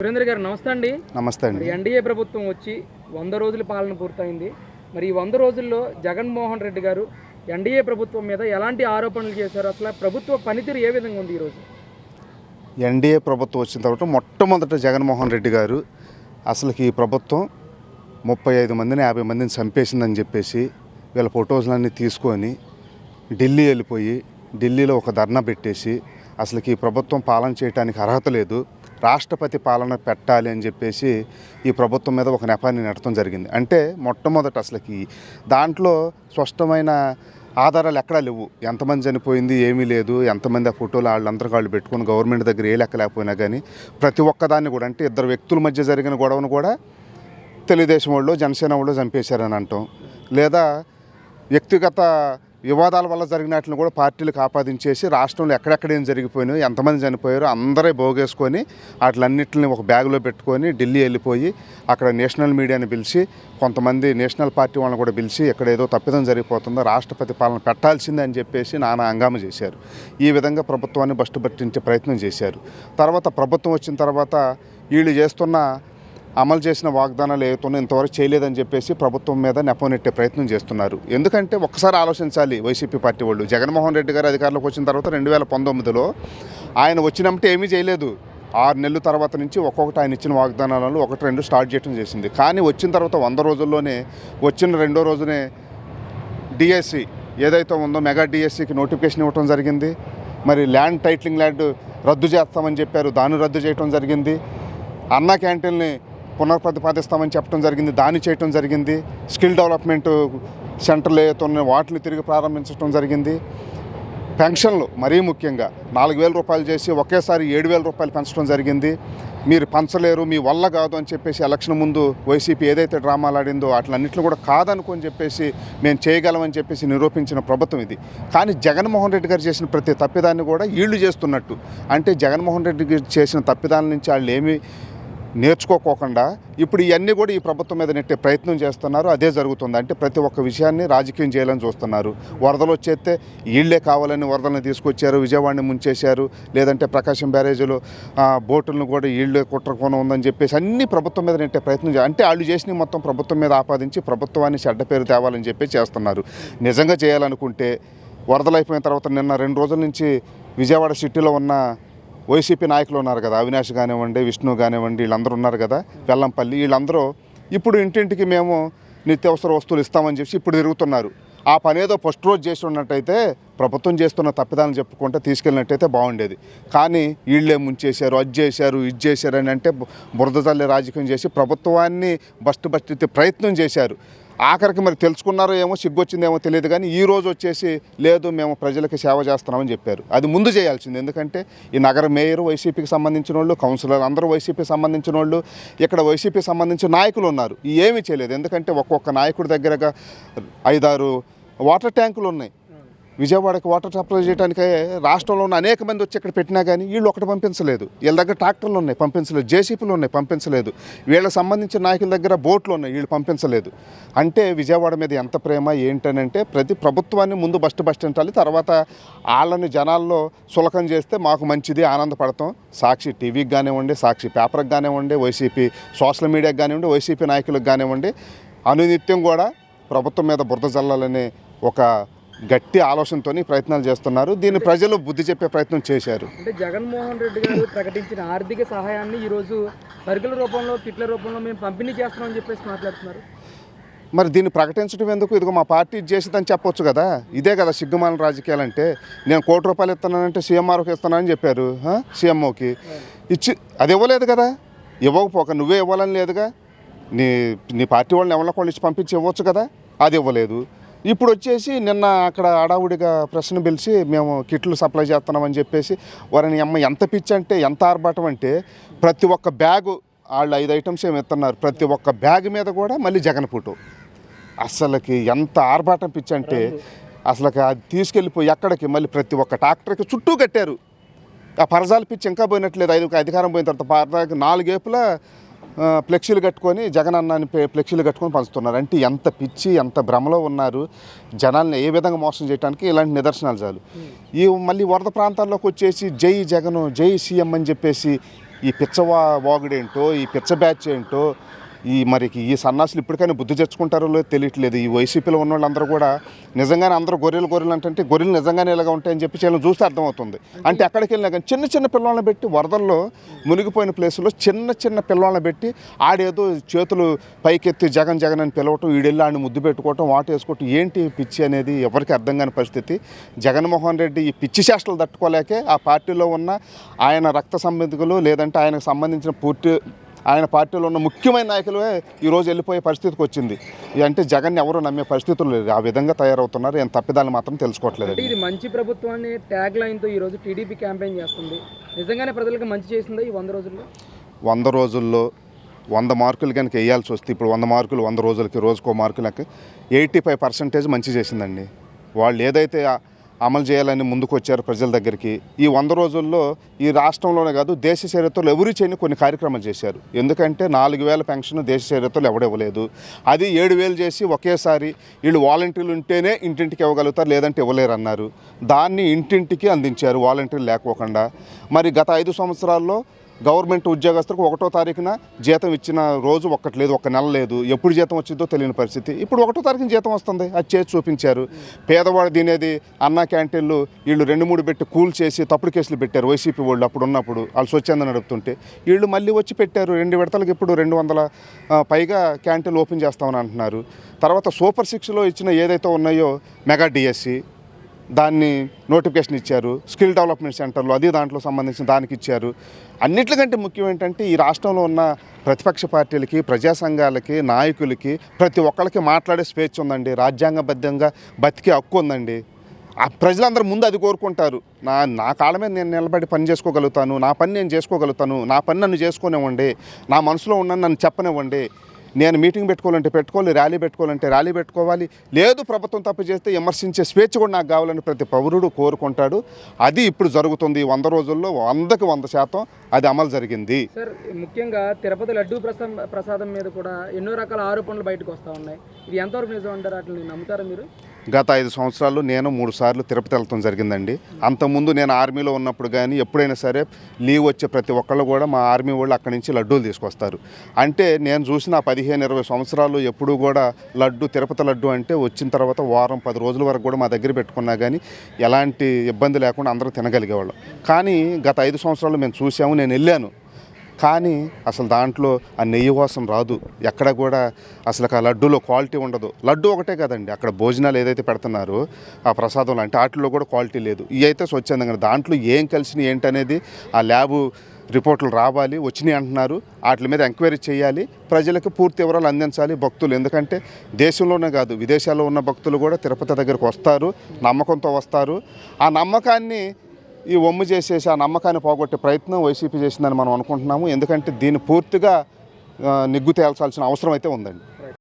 సురేంద్ర గారు నమస్తే అండి. నమస్తే అండి. ఎన్డీఏ ప్రభుత్వం వచ్చి 100 రోజుల పాలన పూర్తయింది. మరి ఈ 100 రోజుల్లో జగన్మోహన్ రెడ్డి గారు ఎన్డీఏ ప్రభుత్వం మీద ఎలాంటి ఆరోపణలు చేశారు? అసలు ప్రభుత్వ పనితీరు ఏ విధంగా ఉంది ఈరోజు? ఎన్డీఏ ప్రభుత్వం వచ్చిన తర్వాత మొట్టమొదట జగన్మోహన్ రెడ్డి గారు అసలుకి ఈ ప్రభుత్వం 35 మందిని 50 మందిని చంపేసిందని చెప్పేసి వీళ్ళ ఫొటోస్లన్నీ తీసుకొని ఢిల్లీ వెళ్ళిపోయి ఢిల్లీలో ఒక ధర్నా పెట్టేసి అసలుకి ఈ ప్రభుత్వం పాలన చేయడానికి అర్హత లేదు, రాష్ట్రపతి పాలన పెట్టాలి అని చెప్పేసి ఈ ప్రభుత్వం మీద ఒక నెపాన్ని నెట్టడం జరిగింది. అంటే మొట్టమొదట అసలుకి దాంట్లో స్పష్టమైన ఆధారాలు ఎక్కడా లేవు. ఎంతమంది చనిపోయింది ఏమీ లేదు, ఎంతమంది ఆ ఫోటోలు వాళ్ళందరూ వాళ్ళు పెట్టుకుని గవర్నమెంట్ దగ్గర ఏ లెక్క లేకపోయినా కానీ ప్రతి ఒక్కదాన్ని కూడా అంటే ఇద్దరు వ్యక్తుల మధ్య జరిగిన గొడవను కూడా తెలుగుదేశం వాళ్ళు జనసేన వాళ్ళు చంపేశారని అంటాం, లేదా వ్యక్తిగత వివాదాల వల్ల జరిగినట్లు కూడా పార్టీలకు ఆపాదించేసి రాష్ట్రంలో ఎక్కడెక్కడ ఏం జరిగిపోయినాయో ఎంతమంది చనిపోయారో అందరే భోగేసుకొని వాటిలన్నింటిని ఒక బ్యాగులో పెట్టుకొని ఢిల్లీ వెళ్ళిపోయి అక్కడ నేషనల్ మీడియాని పిలిచి కొంతమంది నేషనల్ పార్టీ వాళ్ళని కూడా పిలిచి ఎక్కడ ఏదో తప్పిదం జరిగిపోతుందో రాష్ట్రపతి పాలన పెట్టాల్సిందే అని చెప్పేసి నానా హంగామా చేశారు. ఈ విధంగా ప్రభుత్వాన్ని బస్టు పట్టించే ప్రయత్నం చేశారు. తర్వాత ప్రభుత్వం వచ్చిన తర్వాత వీళ్ళు చేస్తున్న అమలు చేసిన వాగ్దానాలు ఏవైతున్నా ఇంతవరకు చేయలేదని చెప్పేసి ప్రభుత్వం మీద నెపనెట్టే ప్రయత్నం చేస్తున్నారు. ఎందుకంటే ఒక్కసారి ఆలోచించాలి వైసీపీ పార్టీ వాళ్ళు. జగన్మోహన్ రెడ్డి గారు అధికారంలోకి వచ్చిన తర్వాత 2019లో ఆయన వచ్చినప్పుడు ఏమీ చేయలేదు. 6 నెలల తర్వాత నుంచి ఒక్కొక్కటి ఆయన ఇచ్చిన వాగ్దానాలను 1-2 స్టార్ట్ చేయడం చేసింది. కానీ వచ్చిన తర్వాత 100 రోజుల్లోనే వచ్చిన 2వ రోజునే డిఎస్సి ఏదైతే ఉందో మెగా డిఎస్సికి నోటిఫికేషన్ ఇవ్వడం జరిగింది. మరి ల్యాండ్ టైటిలింగ్ ల్యాండ్ రద్దు చేస్తామని చెప్పారు, దాన్ని రద్దు చేయడం జరిగింది. అన్నా క్యాంటీన్ని పునఃప్రతిపాదిస్తామని చెప్పడం జరిగింది, దాన్ని చేయటం జరిగింది. స్కిల్ డెవలప్మెంట్ సెంటర్లు ఏవైతే ఉన్నాయో వాటిని తిరిగి ప్రారంభించడం జరిగింది. పెన్షన్లు మరీ ముఖ్యంగా 4,000 రూపాయలు చేసి ఒకేసారి 7,000 రూపాయలు పెంచడం జరిగింది. మీరు పంచలేరు, మీ వల్ల కాదు అని చెప్పేసి ఎలక్షన్ ముందు వైసీపీ ఏదైతే డ్రామాలు ఆడిందో వాటిలన్నింటినీ కూడా కాదనుకొని చెప్పేసి మేము చేయగలమని చెప్పేసి నిరూపించిన ప్రభుత్వం ఇది. కానీ జగన్మోహన్ రెడ్డి గారు చేసిన ప్రతి తప్పిదాన్ని కూడా వీళ్ళు చేస్తున్నట్టు, అంటే జగన్మోహన్ రెడ్డి గారు చేసిన తప్పిదాల నుంచి వాళ్ళు ఏమీ నేర్చుకోకుండా ఇప్పుడు ఇవన్నీ కూడా ఈ ప్రభుత్వం మీద నెట్టే ప్రయత్నం చేస్తున్నారు. అదే జరుగుతుంది. అంటే ప్రతి ఒక్క విషయాన్ని రాజకీయం చేయాలని చూస్తున్నారు. వరదలు వచ్చేస్తే వీళ్ళే కావాలని వరదలను తీసుకొచ్చారు, విజయవాడని ముంచేశారు, లేదంటే ప్రకాశం బ్యారేజీలో బోటులను కూడా వీళ్ళే కుట్రకోణం ఉందని చెప్పేసి అన్ని ప్రభుత్వం మీద నెట్టే ప్రయత్నం అంటే వాళ్ళు చేసిన మొత్తం ప్రభుత్వం మీద ఆపాదించి ప్రభుత్వాన్ని చెడ్డ పేరు తేవాలని చెప్పి చేస్తున్నారు. నిజంగా చేయాలనుకుంటే వరదలు అయిపోయిన తర్వాత నిన్న 2 రోజుల నుంచి విజయవాడ సిటీలో ఉన్న వైసీపీ నాయకులు ఉన్నారు కదా, అవినాష్ కానివ్వండి, విష్ణు కానివ్వండి, వీళ్ళందరూ ఉన్నారు కదా, వెల్లంపల్లి, వీళ్ళందరూ ఇప్పుడు ఇంటింటికి మేము నిత్యావసర వస్తువులు ఇస్తామని చెప్పి ఇప్పుడు తిరుగుతున్నారు. ఆ పని ఏదో ఫస్ట్ రోజు చేసి ఉన్నట్టయితే ప్రభుత్వం చేస్తున్న తప్పిదాలను చెప్పుకుంటే తీసుకెళ్ళినట్టయితే బాగుండేది. కానీ వీళ్ళే ముంచేశారు, అది చేశారు, ఇది చేశారు అని అంటే బురద జల్లే రాజకీయం చేసి ప్రభుత్వాన్ని బస్టు ప్రయత్నం చేశారు. ఆఖరికి మరి తెలుసుకున్నారో ఏమో, సిగ్గొచ్చిందేమో తెలియదు, కానీ ఈ రోజు వచ్చేసి లేదు మేము ప్రజలకి సేవ చేస్తున్నామని చెప్పారు. అది ముందు చేయాల్సింది. ఎందుకంటే ఈ నగర మేయర్ వైసీపీకి సంబంధించిన వాళ్ళు, కౌన్సిలర్ అందరూ వైసీపీకి సంబంధించిన వాళ్ళు, ఇక్కడ వైసీపీకి సంబంధించిన నాయకులు ఉన్నారు. ఏమీ చేయలేదు. ఎందుకంటే ఒక్కొక్క నాయకుడి దగ్గరగా 5-6 వాటర్ ట్యాంకులు ఉన్నాయి. విజయవాడకి వాటర్ సప్లై చేయడానికి రాష్ట్రంలో ఉన్న అనేక మంది వచ్చి ఇక్కడ పెట్టినా కానీ వీళ్ళు ఒకటి పంపించలేదు. వీళ్ళ దగ్గర ట్రాక్టర్లు ఉన్నాయి, పంపించలేదు. జేసీపీలు ఉన్నాయి, పంపించలేదు. వీళ్ళకి సంబంధించిన నాయకుల దగ్గర బోట్లు ఉన్నాయి, వీళ్ళు పంపించలేదు. అంటే విజయవాడ మీద ఎంత ప్రేమ ఏంటనంటే ప్రతి ప్రభుత్వాన్ని ముందు బస్టు పట్టించాలి, తర్వాత వాళ్ళని జనాల్లో సులకం చేస్తే మాకు మంచిది, ఆనందపడతాం. సాక్షి టీవీకి కానివ్వండి, సాక్షి పేపర్కి కానివ్వండి, వైసీపీ సోషల్ మీడియాకి కానివ్వండి, వైసీపీ నాయకులకు కానివ్వండి, అనునిత్యం కూడా ప్రభుత్వం మీద బురద జల్లాలనే ఒక గట్టి ఆలోచనతో ప్రయత్నాలు చేస్తున్నారు. దీన్ని ప్రజలు బుద్ధి చెప్పే ప్రయత్నం చేశారు. అంటే జగన్మోహన్ రెడ్డి గారు ప్రకటించిన ఆర్థిక సహాయాన్ని ఈరోజు సరుకుల రూపంలో, కిట్ల రూపంలో మేము పంపిణీ చేస్తున్నామని చెప్పేసి మాట్లాడుతున్నారు. మరి దీన్ని ప్రకటించడం ఎందుకు? ఇదిగో మా పార్టీ చేసేదని చెప్పొచ్చు కదా. ఇదే కదా సిగ్గుమాల రాజకీయాలంటే. నేను ₹1 కోటి ఇస్తున్నానంటే సీఎంఆర్కి ఇస్తున్నానని చెప్పారు, సీఎంఓకి ఇచ్చి అది ఇవ్వలేదు కదా. ఇవ్వకపోక నువ్వే ఇవ్వాలని లేదుగా. నీ పార్టీ వాళ్ళని ఎవరికొళ్ళు ఇచ్చి పంపించి ఇవ్వచ్చు కదా, అది ఇవ్వలేదు. ఇప్పుడు వచ్చేసి నిన్న అక్కడ అడావుడిగా ప్రశ్న పిలిచి మేము కిట్లు సప్లై చేస్తున్నామని చెప్పేసి వారిని ఎంత పిచ్చి అంటే ఎంత ఆర్భాటం అంటే ప్రతి ఒక్క బ్యాగు వాళ్ళు 5 ఐటమ్స్ ఏమి ఇస్తున్నారు, ప్రతి ఒక్క బ్యాగ్ మీద కూడా మళ్ళీ జగన్ ఫోటో. అసలుకి ఎంత ఆర్భాటం పిచ్చి అంటే అసలుకి అది తీసుకెళ్ళిపోయి ఎక్కడికి మళ్ళీ ప్రతి ఒక్క ట్రాక్టర్కి చుట్టూ కట్టారు. ఆ పరజాల పిచ్చి ఇంకా పోయినట్లేదు. అధికారం పోయిన తర్వాత పరదాకి 4 ఏపులా ఫ్లెక్సీలు కట్టుకొని జగన్ అన్నాన్ని ఫ్లెక్సీలు కట్టుకొని పంచుతున్నారు. అంటే ఎంత పిచ్చి, ఎంత భ్రమలో ఉన్నారు. జనాల్ని ఏ విధంగా మోసం చేయడానికి ఇలాంటి నిదర్శనాలు చాలు. ఈ మళ్ళీ వరద ప్రాంతాల్లోకి వచ్చేసి జై జగన్, జై సీఎం అని చెప్పేసి ఈ పిచ్చ వాగుడేంటో, ఈ పిచ్చ బ్యాచ్ ఏంటో, ఈ సన్నాసులు ఇప్పటికైనా బుద్ధి తెచ్చుకుంటారో లేదో తెలియట్లేదు. ఈ వైసీపీలో ఉన్న వాళ్ళందరూ కూడా నిజంగానే అందరూ గొర్రెలు అంటే గొర్రెలు నిజంగానే ఇలాగా ఉంటాయని చెప్పి వీళ్ళని చూస్తే అర్థమవుతుంది. అంటే ఎక్కడికి వెళ్ళినా కానీ చిన్న పిల్లల్ని పెట్టి వరదల్లో మునిగిపోయిన ప్లేసుల్లో చిన్న పిల్లల్ని పెట్టి ఆడేదో చేతులు పైకెత్తి జగన్ అని పిలవటం, వీడెళ్ళి ఆడిని ముద్దు పెట్టుకోవటం, వాటు వేసుకోవటం, ఏంటి పిచ్చి అనేది ఎవరికి అర్థం కాని పరిస్థితి. జగన్మోహన్ రెడ్డి ఈ పిచ్చి చేష్టలు తట్టుకోలేకే ఆ పార్టీలో ఉన్న ఆయన రక్త సంబంధికులు లేదంటే ఆయనకు సంబంధించిన ఆయన పార్టీలో ఉన్న ముఖ్యమైన నాయకులే ఈరోజు వెళ్ళిపోయే పరిస్థితికి వచ్చింది. అంటే జగన్ ఎవరు నమ్మే పరిస్థితులు లేదు. ఆ విధంగా తయారవుతున్నారు. ఏం తప్పిదాలు మాత్రం తెలుసుకోవట్లేదు. ఇది మంచి ప్రభుత్వాన్ని ట్యాగ్ లైన్తో ఈరోజు టీడీపీ క్యాంపెయిన్ చేస్తుంది. నిజంగానే ప్రజలకు మంచి చేసిందా ఈ 100 రోజుల్లో? 100 రోజుల్లో 100 మార్కులు కనుక వేయాల్సి వస్తే ఇప్పుడు 100 మార్కులు 100 రోజులకి రోజుకో మార్కులకి 85% మంచి చేసిందండి. వాళ్ళు ఏదైతే అమలు చేయాలని ముందుకు వచ్చారు ప్రజల దగ్గరికి, ఈ 100 రోజుల్లో ఈ రాష్ట్రంలోనే కాదు దేశ చరిత్రలో ఎవరు చేయని కొన్ని కార్యక్రమాలు చేశారు. ఎందుకంటే 4,000 పెన్షన్ దేశ చరిత్రలో ఎవడివ్వలేదు. అది 7,000 చేసి ఒకేసారి వీళ్ళు వాలంటీర్లు ఉంటేనే ఇంటింటికి ఇవ్వగలుగుతారు, లేదంటే ఇవ్వలేరు అన్నారు. దాన్ని ఇంటింటికి అందించారు వాలంటీర్లు లేకోకుండా. మరి గత 5 సంవత్సరాల్లో గవర్నమెంట్ ఉద్యోగస్తులకు 1వ తారీఖున జీతం ఇచ్చిన రోజు ఒక్కటి లేదు, 1 నెల లేదు. ఎప్పుడు జీతం వచ్చిందో తెలియని పరిస్థితి. ఇప్పుడు 1వ తారీఖున జీతం వస్తుంది, అది చేసి చూపించారు. పేదవాడు తినేది అన్నా క్యాంటీన్లు వీళ్ళు 2-3 పెట్టి కూల్ చేసి తప్పుడు కేసులు పెట్టారు వైసీపీ వాళ్ళు. అప్పుడు ఉన్నప్పుడు వాళ్ళు స్వచ్ఛంద నడుపుతుంటే వీళ్ళు మళ్ళీ వచ్చి పెట్టారు 2 విడతలకు. ఇప్పుడు 200 పైగా క్యాంటీన్లు ఓపెన్ చేస్తామని అంటున్నారు. తర్వాత సూపర్ 6లో ఇచ్చిన ఏదైతే ఉన్నాయో మెగా డిఎస్సి దాన్ని నోటిఫికేషన్ ఇచ్చారు. స్కిల్ డెవలప్మెంట్ సెంటర్లో అది దాంట్లో సంబంధించిన దానికి ఇచ్చారు. అన్నిటికంటే ముఖ్యం ఏంటంటే ఈ రాష్ట్రంలో ఉన్న ప్రతిపక్ష పార్టీలకి, ప్రజా సంఘాలకి, నాయకులకి ప్రతి ఒక్కరికి మాట్లాడే స్వేచ్ఛ ఉందండి. రాజ్యాంగబద్ధంగా బతికే హక్కు ఉందండి. ఆ ప్రజలందరూ ముందు అది కోరుకుంటారు. నా కాళ్ళ మీద నేను నిలబడి పని చేసుకోగలుగుతాను, నా పని నేను చేసుకోగలుగుతాను, నా పని నన్ను చేసుకోనివ్వండి, నా మనసులో ఉన్నది నన్ను చెప్పనివ్వండి. నేను మీటింగ్ పెట్టుకోవాలంటే పెట్టుకోవాలి, ర్యాలీ పెట్టుకోవాలంటే ర్యాలీ పెట్టుకోవాలి. లేదు ప్రభుత్వం తప్పు చేస్తే విమర్శించే స్వేచ్ఛ కూడా నాకు కావాలని ప్రతి పౌరుడు కోరుకుంటాడు. అది ఇప్పుడు జరుగుతుంది. 100 రోజుల్లో 100కి 100% అది అమలు జరిగింది. సార్, ముఖ్యంగా తిరుపతి లడ్డూ ప్రసాదం మీద కూడా ఎన్నో రకాల ఆరోపణలు బయటకు వస్తూ ఉన్నాయి. ఇది ఎంతవరకు నిజం అంటారు? వాటిని నమ్ముతారా మీరు? గత 5 సంవత్సరాలు నేను 3 సార్లు తిరుపతి వెళ్తాం జరిగిందండి. అంతకుముందు నేను ఆర్మీలో ఉన్నప్పుడు కానీ ఎప్పుడైనా సరే లీవ్ వచ్చే ప్రతి ఒక్కళ్ళు కూడా మా ఆర్మీ వాళ్ళు అక్కడి నుంచి లడ్డూలు తీసుకొస్తారు. అంటే నేను చూసిన 15-20 సంవత్సరాలు ఎప్పుడూ కూడా తిరుపతి లడ్డు అంటే వచ్చిన తర్వాత వారం 10 రోజుల వరకు కూడా మా దగ్గర పెట్టుకున్నా కానీ ఎలాంటి ఇబ్బంది లేకుండా అందరూ తినగలిగేవాళ్ళం. కానీ గత 5 సంవత్సరాలు మేము చూసాము, నేను వెళ్ళాను. కానీ అసలు దాంట్లో ఆ నెయ్యి వాసన రాదు. ఎక్కడ కూడా అసలు ఆ లడ్డూలో క్వాలిటీ ఉండదు. లడ్డు ఒకటే కదండి, అక్కడ భోజనాలు ఏదైతే పెడుతున్నారో ఆ ప్రసాదంలో అంటే వాటిలో కూడా క్వాలిటీ లేదు. ఇవి అయితే స్వచ్ఛందంగా దాంట్లో ఏం కలిసినాయి ఏంటనేది ఆ ల్యాబు రిపోర్టులు రావాలి, వచ్చినాయి అంటున్నారు. వాటి మీద ఎంక్వైరీ చేయాలి, ప్రజలకు పూర్తి వివరాలు అందించాలి భక్తులు. ఎందుకంటే దేశంలోనే కాదు విదేశాల్లో ఉన్న భక్తులు కూడా తిరుపతి దగ్గరకు వస్తారు, నమ్మకంతో వస్తారు. ఆ నమ్మకాన్ని ఈ ఒమ్ము చేసేసి ఆ నమ్మకాన్ని పోగొట్టే ప్రయత్నం వైసీపీ చేసిందని మనం అనుకుంటున్నాము. ఎందుకంటే దీన్ని పూర్తిగా నిగ్గు తేల్చాల్సిన అవసరం అయితే ఉందండి.